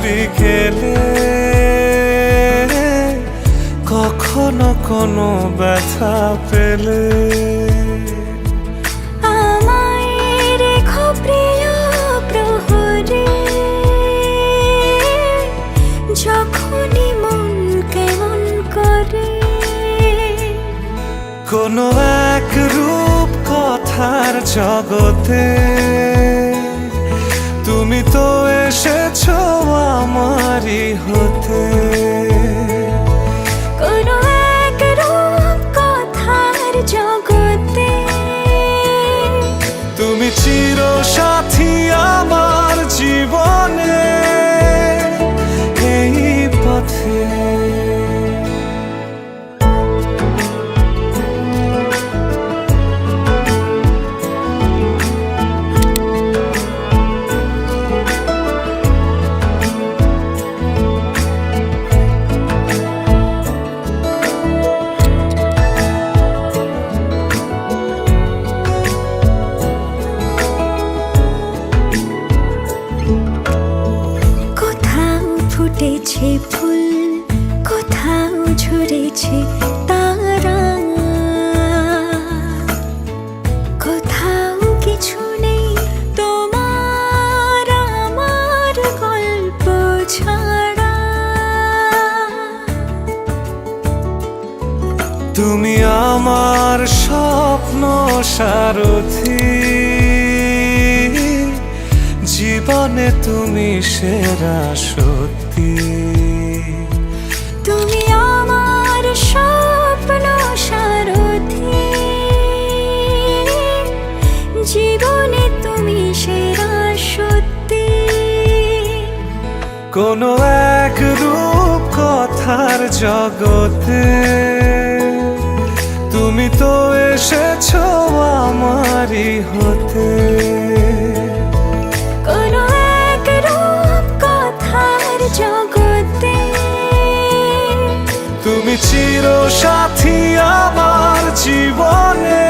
বিকেলে কখনো কোনো ব্যথা পেলে আমায় রেখো প্রিয় প্রহরে, যখনই মন কেমন করে। কোনো এক রূপ কথার জগতে তুমি তো এসেছো আমারই হতে। কোনো এক রূপ কথার জগতে তুমি চিরসাথী আমার জীবনে এই পথে। ফুটেছে ফুল, কোথাও ঝরেছে তারা, কোথাও কিছু নেই তোমার আমার গল্প ছাড়া। তুমি আমার স্বপ্ন সারথি, জীবনে তুমি সেরা সত্যি। তুমি আমার স্বপ্ন সারথি, জীবনে তুমি সেরা সত্যি। কোনো এক রূপ কথার জগতে তুমি তো এসেছো আমারই হতে। কোনো এক রূপ কথার জগতে তুমি চিরসাথী আমার জীবনে।